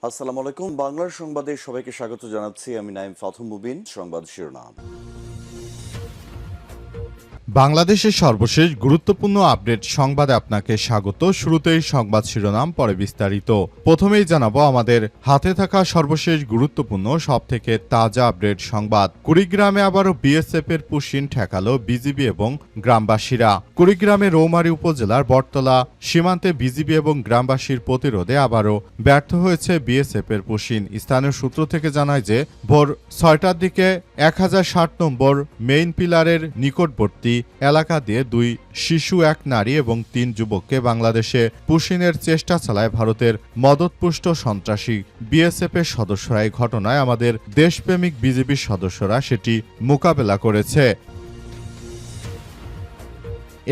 আসসালামু আলাইকুম। বাংলার সংবাদে সবাইকে স্বাগত জানাচ্ছি। আমি নাইম ফাথুম মুবিন। সংবাদ শিরোনাম। বাংলাদেশের সর্বশেষ গুরুত্বপূর্ণ আপডেট সংবাদে আপনাকে স্বাগত। শুরুতেই সংবাদ শিরোনাম, পরে বিস্তারিত। প্রথমেই জানাবো আমাদের হাতে থাকা সর্বশেষ গুরুত্বপূর্ণ সবথেকে তাজা আপডেট সংবাদ। কুড়িগ্রামে আবারও বিএসএফ এর পুশিন ঠেকালো বিজিবি এবং গ্রামবাসীরা। কুড়িগ্রামের রৌমারী উপজেলার বটতলা সীমান্তে বিজিবি এবং গ্রামবাসীর প্রতিরোধে আবারও ব্যর্থ হয়েছে বিএসএফ এর পুশিন। স্থানীয় সূত্র থেকে জানায় যে ভোর ৬টার দিকে ১০৬০ নম্বর মেইন পিলারের নিকটবর্তী এলাকা দিয়ে ২ শিশু, ১ নারী এবং ৩ যুবককে বাংলাদেশে পুশিনের চেষ্টা চালায় ভারতের মদতপুষ্ট সন্ত্রাসী বিএসএফ এর সদস্যরা। এই ঘটনায় আমাদের দেশপ্রেমিক বিজেপির সদস্যরা সেটি মোকাবেলা করেছে।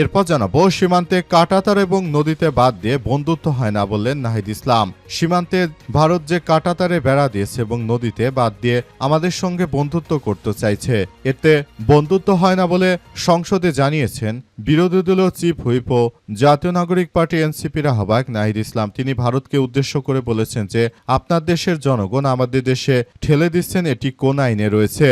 এরপর জানাবো সীমান্তে কাঁটাতার এবং নদীতে বাদ দিয়ে বন্ধুত্ব হয় না বললেন নাহিদ ইসলাম। সীমান্তে ভারত যে কাঁটাতারে বেড়া দিয়েছে এবং নদীতে বাদ দিয়ে আমাদের সঙ্গে বন্ধুত্ব করতে চাইছে, এতে বন্ধুত্ব হয় না বলে সংসদে জানিয়েছেন বিরোধী দলীয় চিফ হুইপ ও জাতীয় নাগরিক পার্টি এনসিপির আহ্বায়ক নাহিদ ইসলাম। তিনি ভারতকে উদ্দেশ্য করে বলেছেন যে আপনার দেশের জনগণ আমাদের দেশে ঠেলে দিচ্ছেন, এটি কোন আইনে রয়েছে।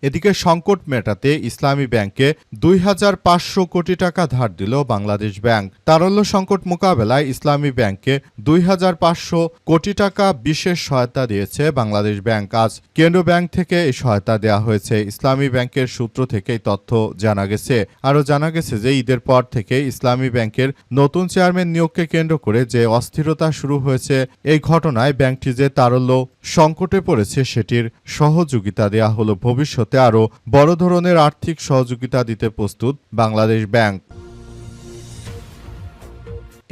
এদিকে সংকট মেটাতে ইসলামী ব্যাংকে ২৫০০ কোটি টাকা ধার দিল বাংলাদেশ ব্যাংক। তারল্য সংকট মোকাবেলায় ইসলামী ব্যাংকে ২৫০০ কোটি টাকা বিশেষ সহায়তা দিয়েছে বাংলাদেশ ব্যাংক। আজ কেন্দ্র ব্যাংক থেকে এই সহায়তা দেওয়া হয়েছে। ইসলামী ব্যাংকের সূত্র থেকে এই তথ্য জানা গেছে। আরও জানা গেছে যে ঈদের পর থেকে ইসলামী ব্যাংকের নতুন চেয়ারম্যান নিয়োগকে কেন্দ্র করে যে অস্থিরতা শুরু হয়েছে, এই ঘটনায় ব্যাংকটি যে তারল্য সংকটে পড়েছে সেটির সহযোগিতা দেওয়া হলো। ভবিষ্যতে আরও বড় ধরনের আর্থিক সহযোগিতা দিতে প্রস্তুত বাংলাদেশ ব্যাংক।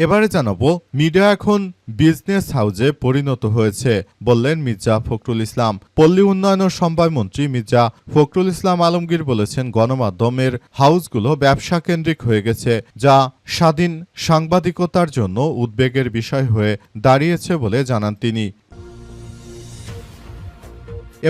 এবারে জানাবো মিডিয়া এখন বিজনেস হাউজে পরিণত হয়েছে বললেন মির্জা ফখরুল ইসলাম। পল্লী উন্নয়ন ও সমবায় মন্ত্রী মির্জা ফখরুল ইসলাম আলমগীর বলেছেন গণমাধ্যমের হাউসগুলো ব্যবসা কেন্দ্রিক হয়ে গেছে, যা স্বাধীন সাংবাদিকতার জন্য উদ্বেগের বিষয় হয়ে দাঁড়িয়েছে বলে জানান তিনি।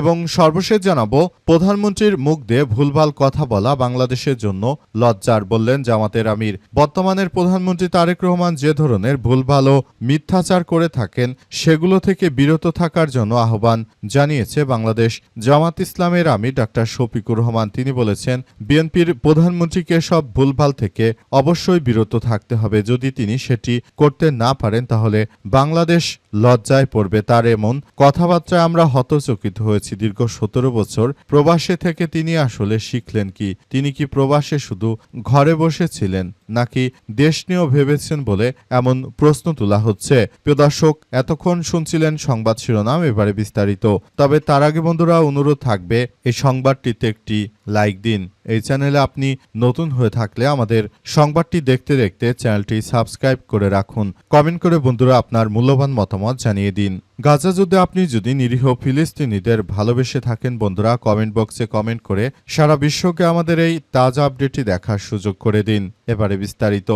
এবং সর্বশেষ জানাবো প্রধানমন্ত্রীর মুখ দিয়ে ভুলভাল কথা বলা বাংলাদেশের জন্য লজ্জার বললেন জামাতের আমির। বর্তমানের প্রধানমন্ত্রী তারেক রহমান যে ধরনের ভুলভাল ও মিথ্যাচার করে থাকেন সেগুলো থেকে বিরত থাকার জন্য আহ্বান জানিয়েছে বাংলাদেশ জামাত ইসলামের আমির ডাক্তার শফিকুর রহমান। তিনি বলেছেন বিএনপির প্রধানমন্ত্রীকে সব ভুলভাল থেকে অবশ্যই বিরত থাকতে হবে। যদি তিনি সেটি করতে না পারেন তাহলে বাংলাদেশ লজ্জায় পড়বে। তার এমন কথাবার্তায় আমরা হতচকিত হয়েছি। দীর্ঘ ১৭ বছর প্রবাসে থেকে তিনি আসলে শিখলেন কি? তিনি কি প্রবাসে শুধু ঘরে বসেছিলেন নাকি দেশ নিয়েও ভেবেছেন বলে এমন প্রশ্ন তোলা হচ্ছে। প্রিয় দর্শক, এতক্ষণ শুনছিলেন সংবাদ শিরোনাম, এবারে বিস্তারিত। তবে তার আগে বন্ধুরা অনুরোধ থাকবে এই সংবাদটিতে একটি লাইক দিন। এই চ্যানেলে আপনি নতুন হয়ে থাকলে আমাদের সংবাদটি দেখতে দেখতে চ্যানেলটি সাবস্ক্রাইব করে রাখুন। কমেন্ট করে বন্ধুরা আপনার মূল্যবান মতামত জানিয়ে দিন। গাজা যুদ্ধে আপনি যদি নিরীহ ফিলিস্তিনিদের ভালোবেসে থাকেন বন্ধুরা, কমেন্ট বক্সে কমেন্ট করে সারা বিশ্বকে আমাদের এই তাজা আপডেটটি দেখার সুযোগ করে দিন। এবারে বিস্তারিত।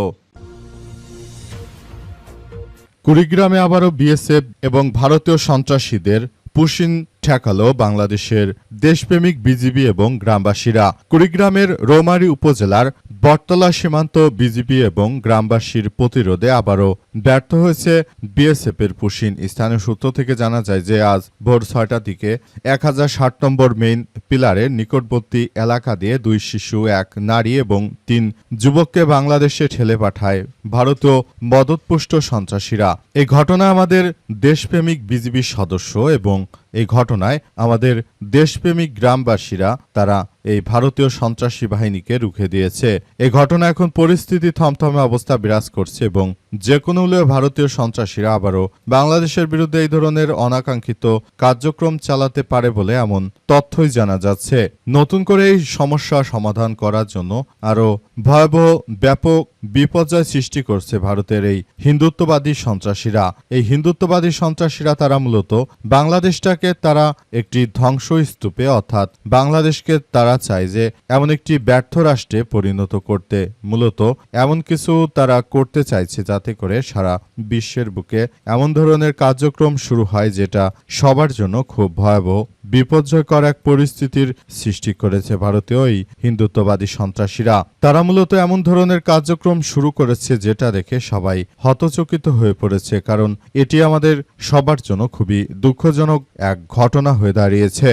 কুড়িগ্রামে আবারও বিএসএফ এবং ভারতীয় সন্ত্রাসীদের পুশিন ঠেকালো বাংলাদেশের দেশপ্রেমিক বিজিবি এবং গ্রামবাসীরা। কুড়িগ্রামের রৌমারী উপজেলার বটতলা সীমান্ত বিজিবি এবং গ্রামবাসীর প্রতিরোধে আবারও ব্যর্থ হয়েছে বিএসএফ এর পুশিন। স্থানীয় সূত্র থেকে জানা যায় যে আজ ভোর ৬টার দিকে ১০৬০ নম্বর মেইন পিলারের নিকটবর্তী এলাকা দিয়ে ২ শিশু, ১ নারী এবং ৩ যুবককে বাংলাদেশে ঠেলে পাঠায় ভারতীয় মদতপুষ্ট সন্ত্রাসীরা। এই ঘটনায় আমাদের দেশপ্রেমিক বিজিবির সদস্য এবং এই ঘটনায় আমাদের দেশপ্রেমিক গ্রামবাসীরা তারা এই ভারতীয় সন্ত্রাসী বাহিনীকে রুখে দিয়েছে। এই ঘটনা এখন পরিস্থিতি থমথমে অবস্থা বিরাজ করছে এবং যে কোনো মূল্যে ভারতীয় সন্ত্রাসীরা আবারও বাংলাদেশের বিরুদ্ধে এই ধরনের অনাকাঙ্ক্ষিত কার্যক্রম চালাতে পারে বলে এমন তথ্যই জানা যাচ্ছে। নতুন করে এই সমস্যা সমাধান করার জন্য আরও ভয়াবহ ব্যাপক বিপর্যয় সৃষ্টি করছে ভারতের এই হিন্দুত্ববাদী সন্ত্রাসীরা। এই হিন্দুত্ববাদী সন্ত্রাসীরা তারা মূলত বাংলাদেশটাকে তারা একটি ধ্বংসস্তূপে অর্থাৎ বাংলাদেশকে তারা চায় যে এমন একটি ব্যর্থ রাষ্ট্রে পরিণত করতে। মূলত এমন কিছু তারা করতে চাইছে যাতে করে সারা বিশ্বের বুকে এমন ধরনের কার্যক্রম শুরু হয় যেটা সবার জন্য খুব ভয়াবহ বিপর্যয়কর এক পরিস্থিতির সৃষ্টি করেছে ভারতীয় এই হিন্দুত্ববাদী সন্ত্রাসীরা। তারা মূলত এমন ধরনের কার্যক্রম শুরু করেছে যেটা দেখে সবাই হতচকিত হয়ে পড়েছে, কারণ এটি আমাদের সবার জন্য খুবই দুঃখজনক এক ঘটনা হয়ে দাঁড়িয়েছে।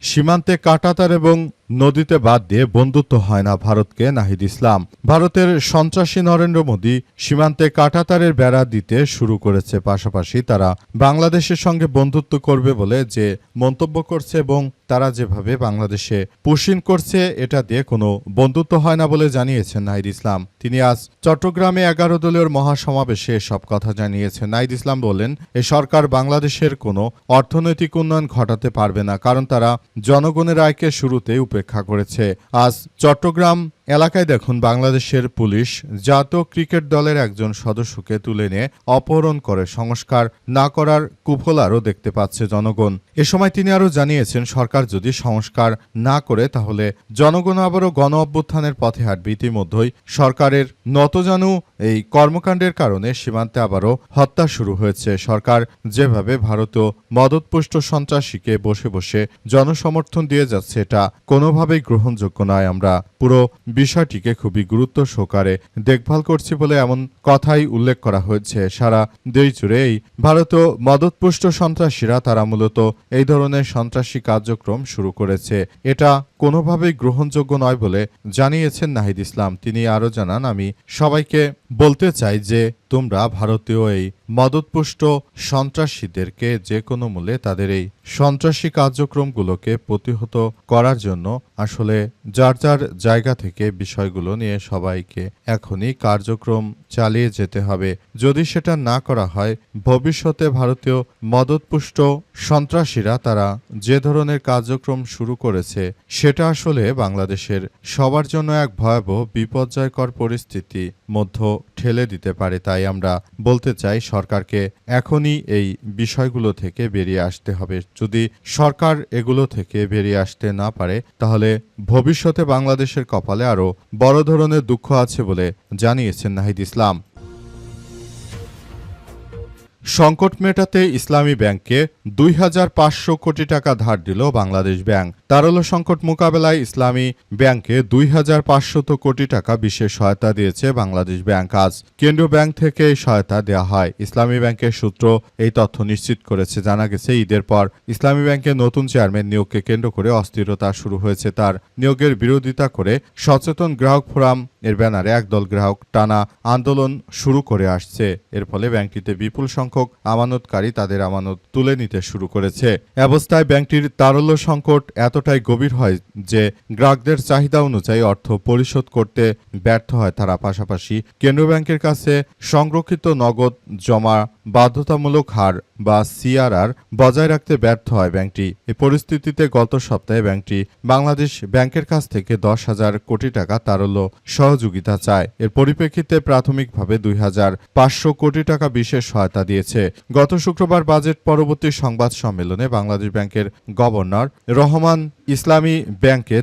সীমান্তে কাঁটাতার এবং নদীতে বাদ দিয়ে বন্ধুত্ব হয় না ভারতকে নাহিদ ইসলাম। ভারতের সন্ত্রাসী নরেন্দ্র মোদী সীমান্তে কাঁটাতারের বেড়া দিতে শুরু করেছে, পাশাপাশি তারা বাংলাদেশের সঙ্গে বন্ধুত্ব করবে বলে যে মন্তব্য করছে এবং তারা যেভাবে বাংলাদেশে পুশিং করছে এটা দিয়ে কোনো বন্ধুত্ব হয় না বলে জানিয়েছেন নাহিদ ইসলাম। তিনি আজ চট্টগ্রামে 11 দলীয় মহাসমাবেশে সব কথা জানিয়েছেন। নাহিদ ইসলাম বলেন, এই সরকার বাংলাদেশের কোনো অর্থনৈতিক উন্নয়ন ঘটাতে পারবে না, কারণ তারা জনগণের আয়কে শুরুতেই উপেক্ষা করেছে। আজ চট্টগ্রাম এলাকায় দেখুন, বাংলাদেশের পুলিশ জাতীয় ক্রিকেট দলের একজন সদস্যকে তুলে নিয়ে অপহরণ করে সংস্কার না করার কুফল দেখতে পাচ্ছে জনগণ। এ সময় তিনি আরও জানিয়েছেন, সরকার যদি সংস্কার না করে তাহলে জনগণ আবারও গণ অভ্যুত্থানের পথে হাঁটবে। ইতিমধ্যেই সরকারের নতজানু এই কর্মকাণ্ডের কারণে সীমান্তে আবারও হত্যা শুরু হয়েছে। সরকার যেভাবে ভারতীয় মদতপুষ্ট সন্ত্রাসীকে বসে বসে জনসমর্থন দিয়ে যাচ্ছে এটা কোনোভাবেই গ্রহণযোগ্য নয়। আমরা পুরো বিষয়টিকে খুবই গুরুত্ব সহকারে দেখভাল করছি বলে এমন কথাই উল্লেখ করা হয়েছে। সারা দেশ জুড়ে এই ভারতীয় মদতপুষ্ট সন্ত্রাসীরা তারা মূলত এই ধরনের সন্ত্রাসী কার্যক্রম শুরু করেছে, এটা কোনোভাবেই গ্রহণযোগ্য নয় বলে জানিয়েছেন নাহিদ ইসলাম। তিনি আরও জানান, আমি সবাইকে বলতে চাই যে তোমরা ভারতীয় এই মদতপুষ্ট সন্ত্রাসীদেরকে যে কোনো মূল্যে তাদের এই সন্ত্রাসী কার্যক্রমগুলোকে প্রতিহত করার জন্য আসলে যার যার জায়গা থেকে বিষয়গুলো নিয়ে সবাইকে এখনই কার্যক্রম চালিয়ে যেতে হবে। যদি সেটা না করা হয়, ভবিষ্যতে ভারতীয় মদতপুষ্ট সন্ত্রাসীরা তারা যে ধরনের কার্যক্রম শুরু করেছে সেটা আসলে বাংলাদেশের সবার জন্য এক ভয়াবহ বিপর্যয়কর পরিস্থিতি মধ্য ঠেলে দিতে পারে। তাই আমরা বলতে চাই, সরকারকে এখনই এই বিষয়গুলো থেকে বেরিয়ে আসতে হবে। যদি সরকার এগুলো থেকে বেরিয়ে আসতে না পারে তাহলে ভবিষ্যতে বাংলাদেশের কপালে আরও বড় ধরনের দুঃখ আছে বলে জানিয়েছেন নাহিদ ইসলাম। সংকট মেটাতে ইসলামী ব্যাংককে 2,500 কোটি টাকা ধার দিল বাংলাদেশ ব্যাংক। তারল্য সংকট মোকাবেলায় ইসলামী ব্যাংকে 2,500 কোটি টাকা বিশেষ সহায়তা দিয়েছে বাংলাদেশ ব্যাংক। আজ কেন্দ্রীয় ব্যাংক থেকে এই সহায়তা দেওয়া হয়। ইসলামী ব্যাংকের সূত্র এই তথ্য নিশ্চিত করেছে। জানা গেছে, ঈদের পর ইসলামী ব্যাংকের নতুন চেয়ারম্যান নিয়োগকে কেন্দ্র করে অস্থিরতা শুরু হয়েছে। তার নিয়োগের বিরোধিতা করে সচেতন গ্রাহক ফোরাম এর ব্যানারে একদল গ্রাহক টানা আন্দোলন শুরু করে আসছে। এর ফলে ব্যাংকটিতে বিপুল সংখ্যক আমানতকারী তাদের আমানত তুলে নিতে শুরু করেছে। অবস্থায় ব্যাংকটির তারল্য সংকট এতটাই গভীর হয় যে গ্রাহকদের চাহিদা অনুযায়ী অর্থ পরিশোধ করতে ব্যর্থ হয় তারা। পাশাপাশি কেন্দ্রীয় ব্যাংকের কাছে সংরক্ষিত নগদ জমা বাধ্যতামূলক হার বা সিআরআর বজায় রাখতে ব্যর্থ হয় ব্যাংকটি। এই পরিস্থিতিতে গত সপ্তাহে ব্যাংকটি বাংলাদেশ ব্যাংকের কাছ থেকে 10,000 কোটি টাকা তারল্য সহযোগিতা চায়। এর পরিপ্রেক্ষিতে প্রাথমিকভাবে 2,500 কোটি টাকা বিশেষ সহায়তা দিয়েছে। গত শুক্রবার বাজেট পরবর্তী সংবাদ সম্মেলনে বাংলাদেশ ব্যাংকের গভর্নর রহমান ইসলামী ব্যাংকে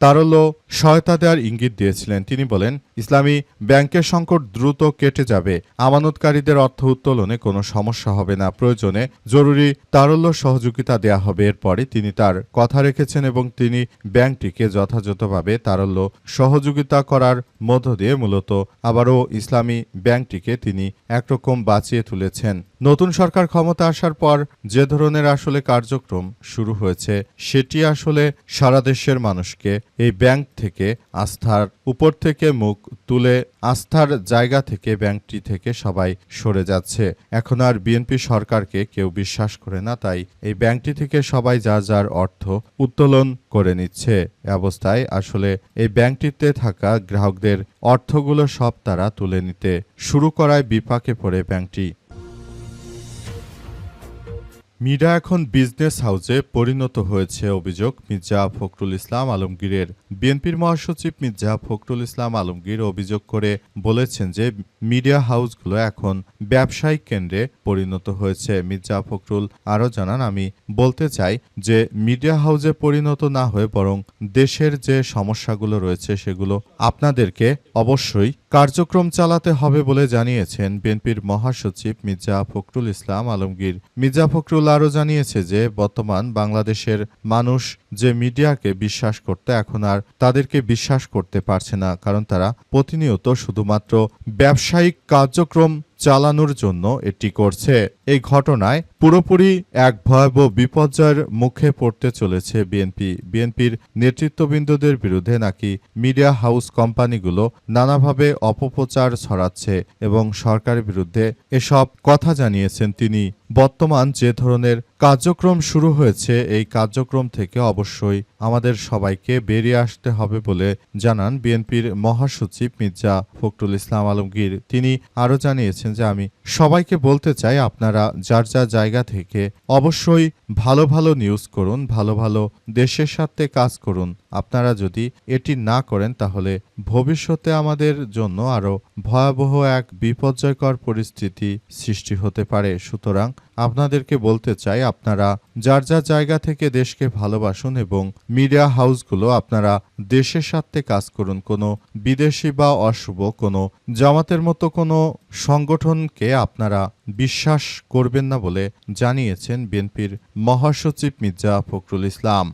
তারল্য সহায়তা দেওয়ার ইঙ্গিত দিয়েছিলেন। তিনি বলেন, ইসলামী ব্যাংকের সংকট দ্রুত কেটে যাবে, আমানতকারীদের অর্থ উত্তোলনে কোনো সমস্যা হবে না, প্রয়োজনে জরুরি তারল্য সহযোগিতা দেয়া হবে। এরপরই তিনি তার কথা রেখেছেন এবং তিনি ব্যাংকটিকে যথাযথভাবে তারল্য সহযোগিতা করার মধ্য দিয়ে মূলত আবারও ইসলামী ব্যাংকটিকে তিনি একরকম বাঁচিয়ে তুলেছেন। নতুন সরকার ক্ষমতা আসার পর যে ধরনের আসলে কার্যক্রম শুরু হয়েছে সেটি আসলে সারা দেশের মানুষকে এই ব্যাংক থেকে আস্থার উপর থেকে মুখ তুলে আস্থার জায়গা থেকে ব্যাংকটি থেকে সবাই সরে যাচ্ছে। এখন আর বিএনপি সরকারকে কেউ বিশ্বাস করে না, তাই এই ব্যাংকটি থেকে সবাই যার যার অর্থ উত্তোলন করে নিচ্ছে। অবস্থায় আসলে এই ব্যাংকটিতে থাকা গ্রাহকদের অর্থগুলো সব তারা তুলে নিতে শুরু করায় বিপাকে পড়ে ব্যাংকটি। মিডা এখন বিজনেস হাউসে পরিণত হয়েছে, অভিযোগ মির্জা ফখরুল ইসলাম আলমগীরের। বিএনপির মহাসচিব মির্জা ফখরুল ইসলাম আলমগীর অভিযোগ করে বলেছেন যে মিডিয়া হাউসগুলো এখন ব্যবসায়িক কেন্দ্রে পরিণত হয়েছে। মির্জা ফখরুল আরও জানান, আমি বলতে চাই যে মিডিয়া হাউসে পরিণত না হয়ে বরং দেশের যে সমস্যাগুলো রয়েছে সেগুলো আপনাদেরকে অবশ্যই কার্যক্রম চালাতে হবে বলে জানিয়েছেন বিএনপির মহাসচিব মির্জা ফখরুল ইসলাম আলমগীর। মির্জা ফখরুল আরও জানিয়েছে যে বর্তমান বাংলাদেশের মানুষ যে মিডিয়াকে বিশ্বাস করতে এখন আর তাদেরকে বিশ্বাস করতে পারছে না, কারণ তারা প্রতিনিয়ত শুধুমাত্র ব্যবসায়িক কার্যক্রম চালানোর জন্য এটি করছে। এই ঘটনায় পুরোপুরি এক ভয়াবহ বিপর্যয়ের মুখে পড়তে চলেছে বিএনপির নেতৃত্ববৃন্দদের বিরুদ্ধে নাকি মিডিয়া হাউস কোম্পানিগুলো নানাভাবে অপপ্রচার ছড়াচ্ছে এবং সরকারের বিরুদ্ধে এসব কথা জানিয়েছেন তিনি। বর্তমান যে ধরনের কার্যক্রম শুরু হয়েছে এই কার্যক্রম থেকে অবশ্যই আমাদের সবাইকে বেরিয়ে আসতে হবে বলে জানান বিএনপির মহাসচিব মির্জা ফখরুল ইসলাম আলমগীর। তিনি আরও জানিয়েছেন যে আমি সবাইকে বলতে চাই, আপনারা যার যার জায়গা থেকে অবশ্যই ভালো ভালো নিউজ করুন, ভালো ভালো দেশের স্বার্থে কাজ করুন। আপনারা যদি এটি না করেন তাহলে ভবিষ্যতে আমাদের জন্য আরও ভয়াবহ এক বিপর্যয়কর পরিস্থিতি সৃষ্টি হতে পারে। সুতরাং আপনাদেরকে বলতে চাই, আপনারা যার যার জায়গা থেকে দেশকে ভালোবাসুন এবং মিডিয়া হাউসগুলো আপনারা দেশের স্বার্থে কাজ করুন। কোনো বিদেশি বা অশুভ কোনো জামাতের মতো কোনো সংগঠনকে আপনারা বিশ্বাস করবেন না বলে জানিয়েছেন বিএনপির মহাসচিব মির্জা ফখরুল ইসলাম।